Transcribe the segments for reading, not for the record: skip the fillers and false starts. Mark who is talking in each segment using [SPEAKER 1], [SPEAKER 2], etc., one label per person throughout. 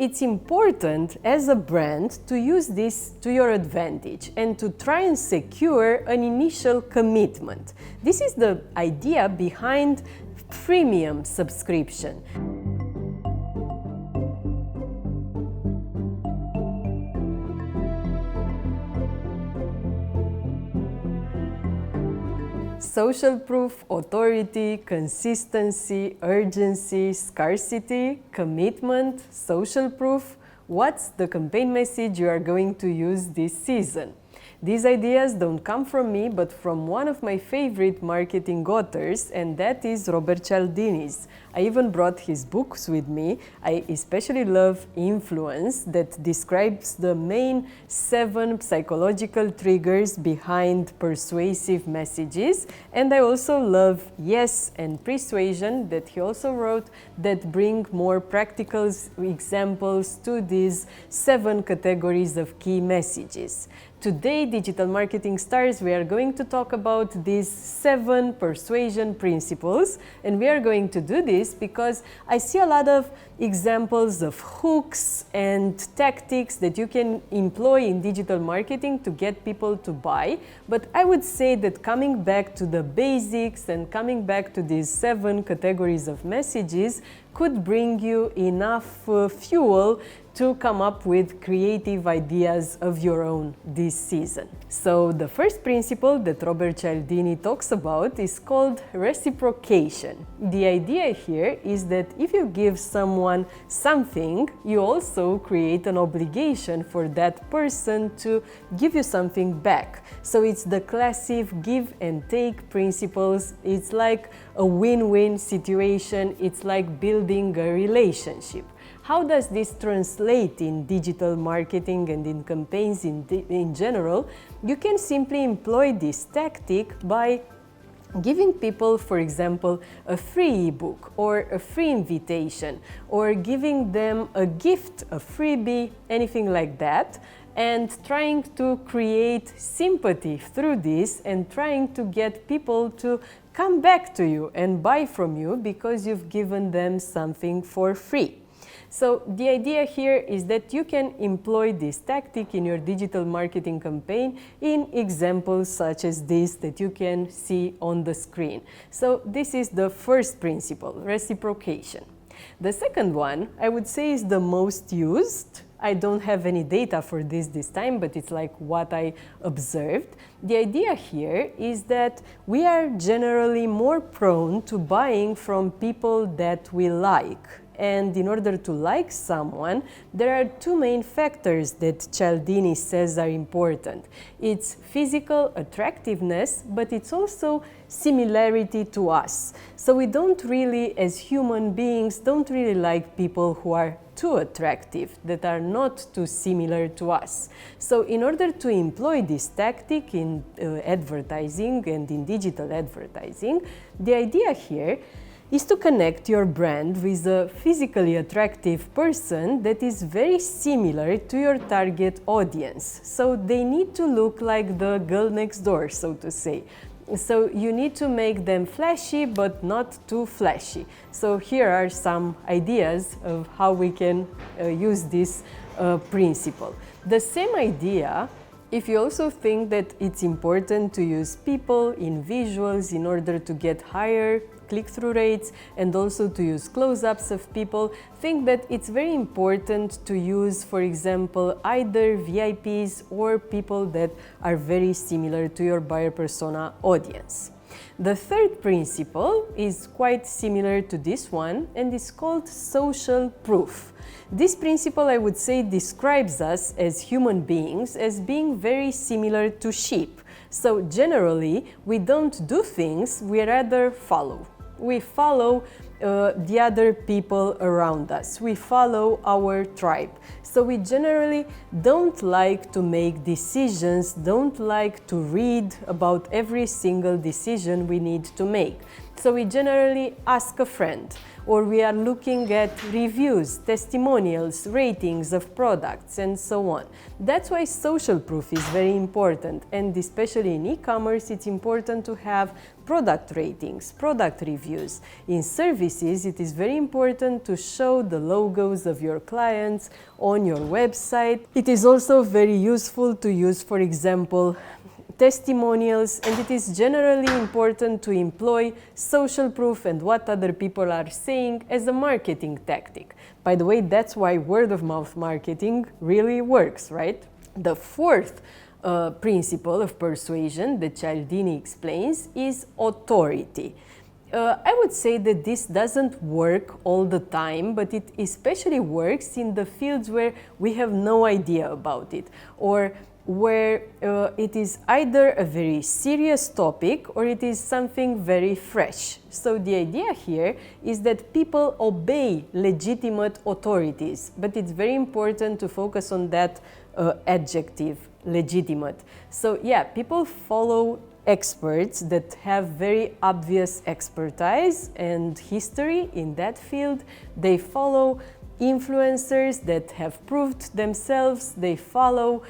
[SPEAKER 1] it's important as a brand to use this to your advantage and to try and secure an initial commitment. This is the idea behind premium subscription. Social proof, authority, consistency, urgency, scarcity, commitment, social proof. What's the campaign message you are going to use this season? These ideas don't come from me, but from one of my favorite marketing authors, and that is Robert Cialdini's. I even brought his books with me. I especially love Influence, that describes the main 7 psychological triggers behind persuasive messages. And I also love Yes and Persuasion, that he also wrote, that bring more practical examples to these 7 categories of key messages. Today, Digital Marketing Stars, we are going to talk about these 7 persuasion principles, and we are going to do this because I see a lot of examples of hooks and tactics that you can employ in digital marketing to get people to buy. But I would say that coming back to the basics and coming back to these 7 categories of messages could bring you enough fuel to come up with creative ideas of your own this season. So the first principle that Robert Cialdini talks about is called reciprocation. The idea here is that if you give someone something, you also create an obligation for that person to give you something back. So it's the classic give and take principles. It's like a win-win situation. It's like building a relationship. How does this translate in digital marketing and in campaigns in general? You can simply employ this tactic by giving people, for example, a free ebook or a free invitation, or giving them a gift, a freebie, anything like that, and trying to create sympathy through this and trying to get people to come back to you and buy from you because you've given them something for free. So the idea here is that you can employ this tactic in your digital marketing campaign in examples such as this that you can see on the screen. So this is the first principle, reciprocation. The second one, I would say, is the most used. I don't have any data for this time, but it's like what I observed. The idea here is that we are generally more prone to buying from people that we like. And in order to like someone, there are 2 main factors that Cialdini says are important. It's physical attractiveness, but it's also similarity to us. So we don't really, as human beings, don't really like people who are too attractive, that are not too similar to us. So in order to employ this tactic in advertising and in digital advertising, the idea here is to connect your brand with a physically attractive person that is very similar to your target audience. So they need to look like the girl next door, so to say. So you need to make them flashy, but not too flashy. So here are some ideas of how we can use this principle. The same idea, if you also think that it's important to use people in visuals in order to get higher click-through rates and also to use close-ups of people, think that it's very important to use, for example, either VIPs or people that are very similar to your buyer persona audience. The third principle is quite similar to this one and is called social proof. This principle, I would say, describes us as human beings as being very similar to sheep. So generally, we don't do things, we rather follow. We follow the other people around us. We follow our tribe. So we generally don't like to make decisions, don't like to read about every single decision we need to make. So we generally ask a friend, or we are looking at reviews, testimonials, ratings of products, and so on. That's why social proof is very important, and especially in e-commerce, it's important to have product ratings, product reviews. In services, it is very important to show the logos of your clients on your website. It is also very useful to use, for example, testimonials, and it is generally important to employ social proof and what other people are saying as a marketing tactic. By the way, that's why word-of-mouth marketing really works, right? The fourth principle of persuasion that Cialdini explains is authority. I would say that this doesn't work all the time, but it especially works in the fields where we have no idea about it, or where it is either a very serious topic or it is something very fresh. So the idea here is that people obey legitimate authorities, but it's very important to focus on that adjective, legitimate. So yeah, people follow experts that have very obvious expertise and history in that field. They follow influencers that have proved themselves. They follow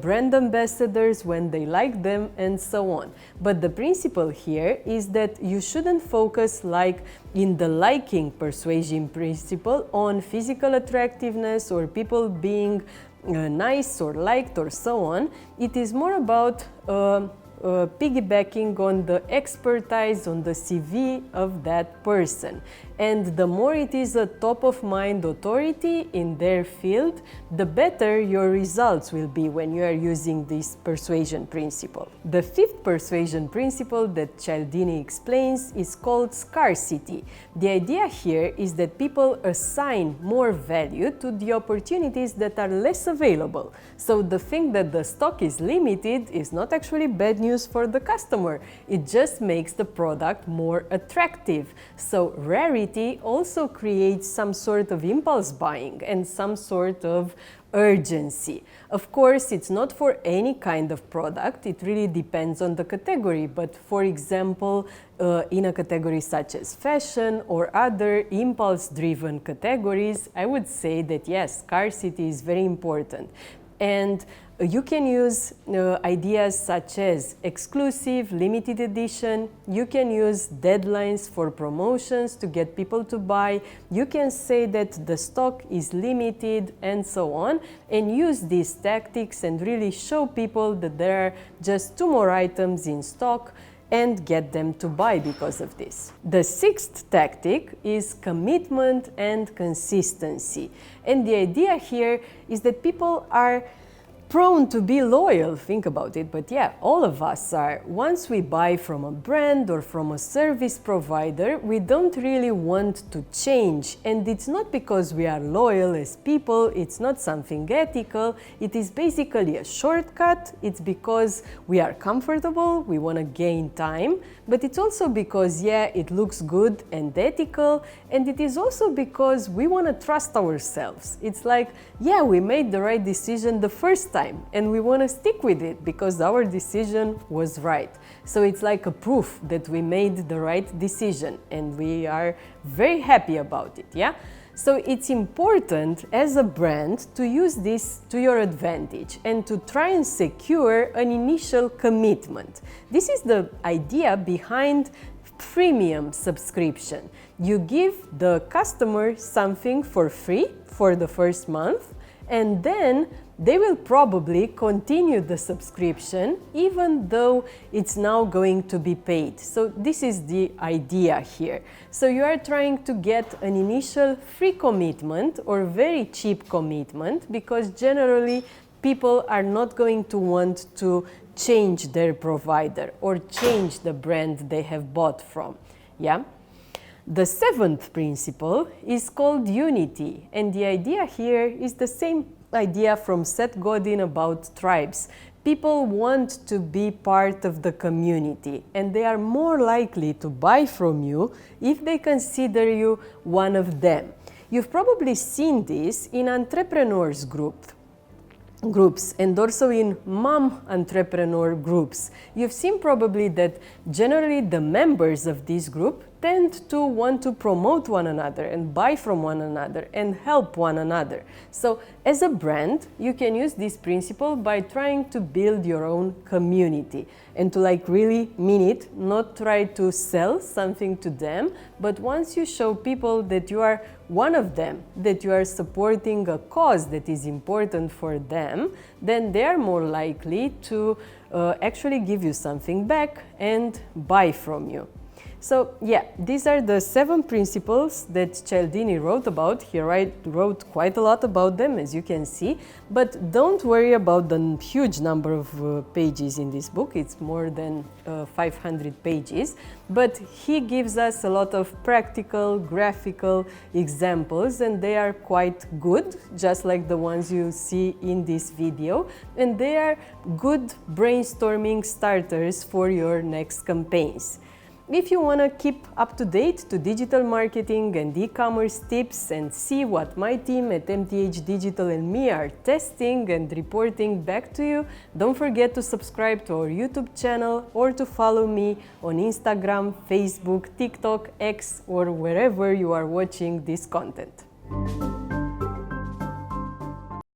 [SPEAKER 1] brand ambassadors when they like them, and so on. But the principle here is that you shouldn't focus, like in the liking persuasion principle, on physical attractiveness or people being nice or liked or so on. It is more about piggybacking on the expertise, on the CV of that person. And the more it is a top-of-mind authority in their field, the better your results will be when you are using this persuasion principle. The fifth persuasion principle that Cialdini explains is called scarcity. The idea here is that people assign more value to the opportunities that are less available. So the thing that the stock is limited is not actually bad news for the customer. It just makes the product more attractive. So rarity also creates some sort of impulse buying and some sort of urgency. Of course, it's not for any kind of product, it really depends on the category, but for example, in a category such as fashion or other impulse-driven categories, I would say that yes, scarcity is very important. And you can use ideas such as exclusive, limited edition. You can use deadlines for promotions to get people to buy. You can say that the stock is limited and so on, and use these tactics and really show people that there are just 2 more items in stock and get them to buy because of this. The sixth tactic is commitment and consistency. And the idea here is that people are prone to be loyal, think about it, but yeah, all of us are. Once we buy from a brand or from a service provider, we don't really want to change. And it's not because we are loyal as people, it's not something ethical, it is basically a shortcut, it's because we are comfortable, we want to gain time, but it's also because, yeah, it looks good and ethical, and it is also because we want to trust ourselves. It's like, yeah, we made the right decision the first time, and we want to stick with it because our decision was right. So it's like a proof that we made the right decision, and we are very happy about it, yeah? So it's important as a brand to use this to your advantage and to try and secure an initial commitment. This is the idea behind freemium subscription. You give the customer something for free for the first month, and then they will probably continue the subscription even though it's now going to be paid. So this is the idea here. So you are trying to get an initial free commitment or very cheap commitment, because generally people are not going to want to change their provider or change the brand they have bought from. Yeah? The seventh principle is called unity, and the idea here is the same idea from Seth Godin about tribes. People want to be part of the community, and they are more likely to buy from you if they consider you one of them. You've probably seen this in entrepreneurs group. groups and also in mom entrepreneur groups, you've seen probably that generally the members of this group tend to want to promote one another and buy from one another and help one another. So as a brand, you can use this principle by trying to build your own community and to like really mean it, not try to sell something to them, but once you show people that you are one of them, that you are supporting a cause that is important for them, then they are more likely to actually give you something back and buy from you. So yeah, these are the 7 principles that Cialdini wrote about. He wrote quite a lot about them, as you can see, but don't worry about the huge number of pages in this book. It's more than 500 pages, but he gives us a lot of practical, graphical examples, and they are quite good, just like the ones you see in this video, and they are good brainstorming starters for your next campaigns. If you want to keep up to date to digital marketing and e-commerce tips and see what my team at MTH Digital and me are testing and reporting back to you, don't forget to subscribe to our YouTube channel or to follow me on Instagram, Facebook, TikTok, X, or wherever you are watching this content.